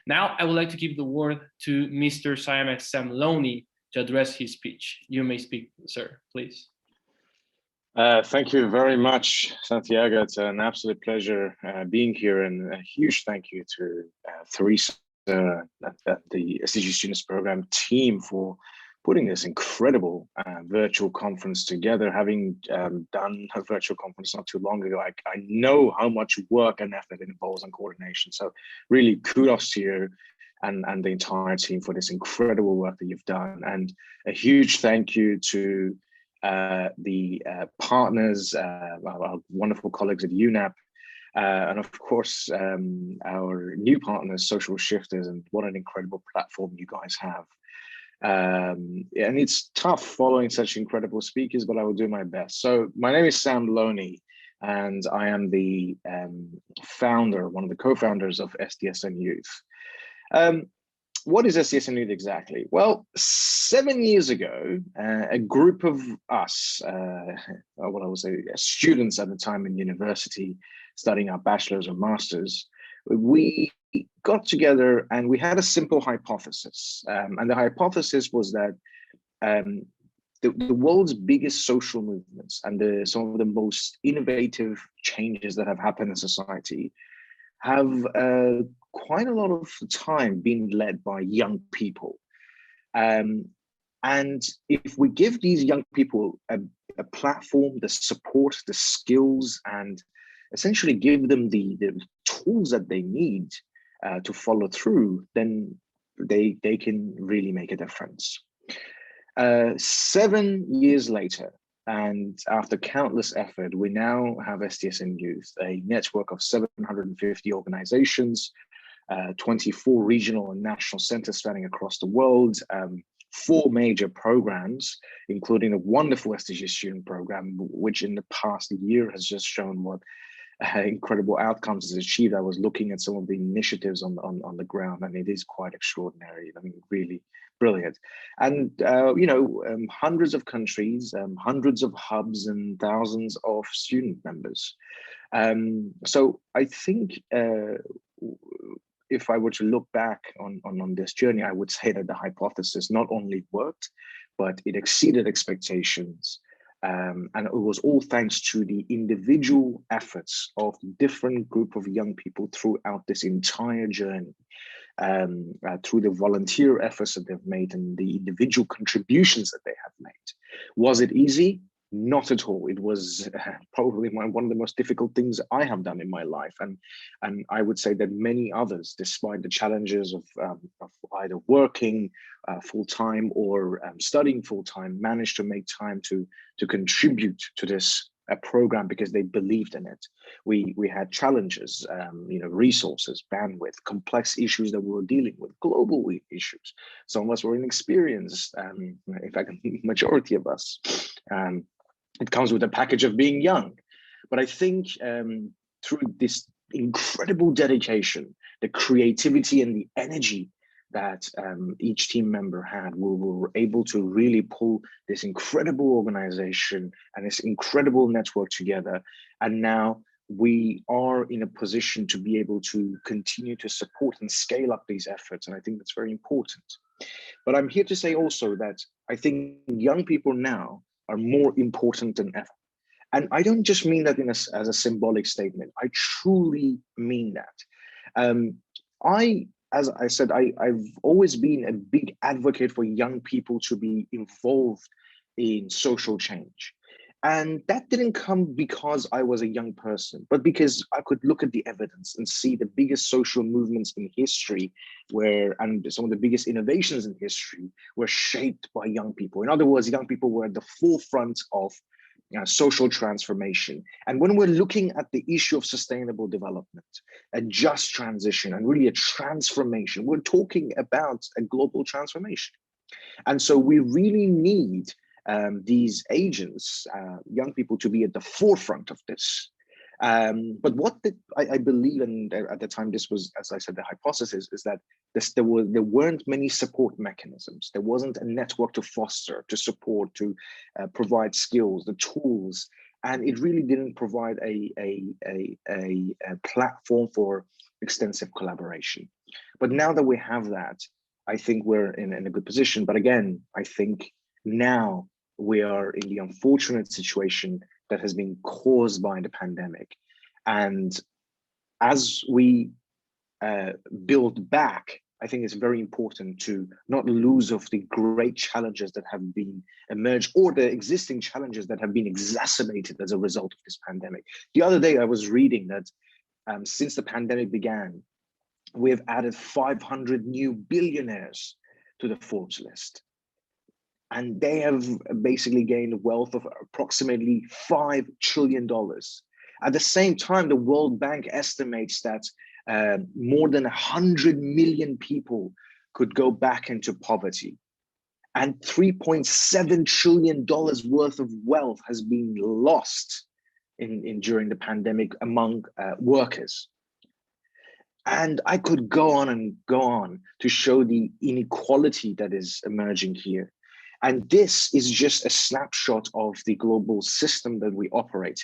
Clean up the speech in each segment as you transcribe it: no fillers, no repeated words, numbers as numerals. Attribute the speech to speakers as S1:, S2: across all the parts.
S1: Now, I would like to give the word to Mr. Siamak Sam Loni to address his speech. You may speak, sir, please.
S2: Thank you very much, Santiago. It's an absolute pleasure being here, and a huge thank you to Theresa at the SDG Students Program team for putting this incredible virtual conference together. Having done a virtual conference not too long ago, I know how much work and effort it involves on coordination. So really kudos to you and the entire team for this incredible work that you've done. And a huge thank you to the partners, our wonderful colleagues at UNEP, and of course, our new partners, Social Shifters, and what an incredible platform you guys have. And it's tough following such incredible speakers, but I will do my best. So my name is Sam Loni, and I am the founder, one of the co-founders of SDSN Youth. What is SDSN Youth exactly? Well, 7 years ago, a group of us, what I would say, students at the time in university, studying our bachelor's or master's, we got together and we had a simple hypothesis. And the hypothesis was that the world's biggest social movements and some of the most innovative changes that have happened in society have quite a lot of time been led by young people. And if we give these young people a platform, the support, the skills, and essentially give them the tools that they need to follow through, then they can really make a difference. 7 years later, and after countless effort, we now have SDSN Youth, a network of 750 organizations, 24 regional and national centers spanning across the world, 4 major programs, including a wonderful SDG Student Program, which in the past year has just shown what incredible outcomes it's achieved. I was looking at some of the initiatives on the ground, and it is quite extraordinary. I mean, really brilliant. And hundreds of countries, hundreds of hubs, and thousands of student members. So I think if I were to look back on this journey, I would say that the hypothesis not only worked, but it exceeded expectations. And it was all thanks to the individual efforts of different group of young people throughout this entire journey, through the volunteer efforts that they've made and the individual contributions that they have made. Was it easy? Not at all. It was probably one of the most difficult things I have done in my life. And I would say that many others, despite the challenges of either working full-time or studying full-time, managed to make time to contribute to this program because they believed in it. We had challenges, resources, bandwidth, complex issues that we were dealing with, global issues. Some of us were inexperienced, in fact, majority of us. It comes with a package of being young. But I think through this incredible dedication, the creativity and the energy that each team member had, we were able to really pull this incredible organization and this incredible network together. And now we are in a position to be able to continue to support and scale up these efforts. And I think that's very important. But I'm here to say also that I think young people now are more important than ever. And I don't just mean that as a symbolic statement. I truly mean that. As I said, I've always been a big advocate for young people to be involved in social change. And that didn't come because I was a young person, but because I could look at the evidence and see the biggest social movements in history and some of the biggest innovations in history were shaped by young people. In other words, young people were at the forefront of social transformation. And when we're looking at the issue of sustainable development, a just transition, and really a transformation, we're talking about a global transformation. And so we really need these agents, young people, to be at the forefront of this. But what I believe, and at the time this was, as I said, the hypothesis is that there weren't many support mechanisms. There wasn't a network to foster, to support, to provide skills, the tools, and it really didn't provide a platform for extensive collaboration. But now that we have that, I think we're in a good position. But again, I think now we are in the unfortunate situation that has been caused by the pandemic. And as we build back, I think it's very important to not lose of the great challenges that have been emerged, or the existing challenges that have been exacerbated as a result of this pandemic. The other day I was reading that since the pandemic began, we have added 500 new billionaires to the Forbes list. And they have basically gained a wealth of approximately $5 trillion. At the same time, the World Bank estimates that more than 100 million people could go back into poverty. And $3.7 trillion worth of wealth has been lost during the pandemic among workers. And I could go on and go on to show the inequality that is emerging here. And this is just a snapshot of the global system that we operate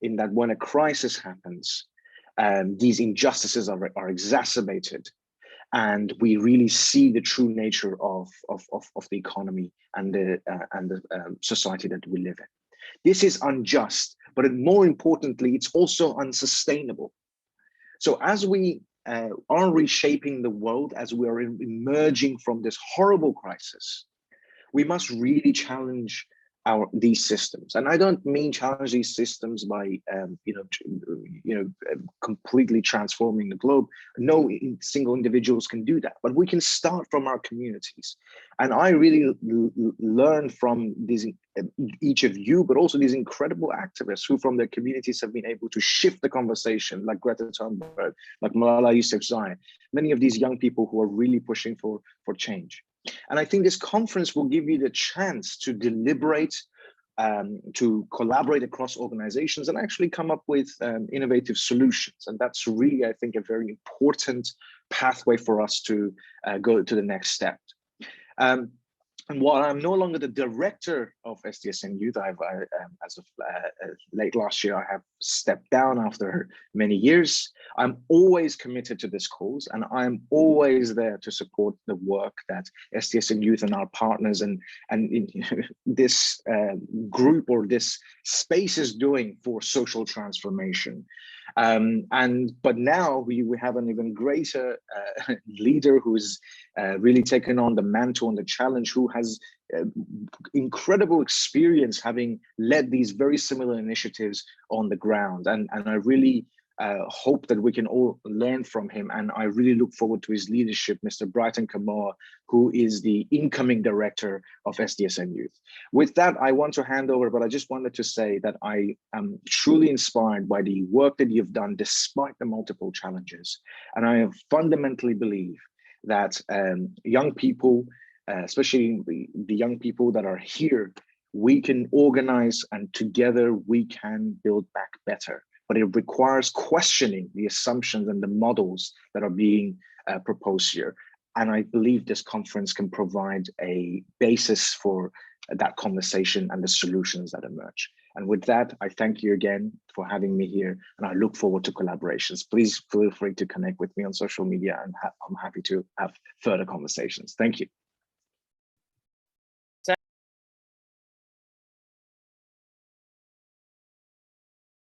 S2: in that when a crisis happens, these injustices are exacerbated, and we really see the true nature of the economy and the society that we live in. This is unjust, but more importantly, it's also unsustainable. So as we are reshaping the world, as we are emerging from this horrible crisis, we must really challenge these systems. And I don't mean challenge these systems by completely transforming the globe. No single individuals can do that, but we can start from our communities. And I really learn from each of you, but also these incredible activists who from their communities have been able to shift the conversation, like Greta Thunberg, like Malala Yousafzai, many of these young people who are really pushing for change. And I think this conference will give you the chance to deliberate, to collaborate across organizations and actually come up with innovative solutions. And that's really, I think, a very important pathway for us to go to the next step. And while I'm no longer the director of SDSN Youth, as of late last year, I have stepped down after many years. I'm always committed to this cause, and I'm always there to support the work that SDSN Youth and our partners and this group or this space is doing for social transformation. But now we have an even greater leader who's really taken on the mantle and the challenge, who has incredible experience having led these very similar initiatives on the ground. And I really hope that we can all learn from him. And I really look forward to his leadership, Mr. Brighton Kamoa, who is the incoming director of SDSN Youth. With that, I want to hand over, but I just wanted to say that I am truly inspired by the work that you've done despite the multiple challenges. And I fundamentally believe that young people, especially the young people that are here, we can organize and together we can build back better. But it requires questioning the assumptions and the models that are being proposed here. And I believe this conference can provide a basis for that conversation and the solutions that emerge. And with that, I thank you again for having me here, and I look forward to collaborations. Please feel free to connect with me on social media, and I'm happy to have further conversations. Thank you.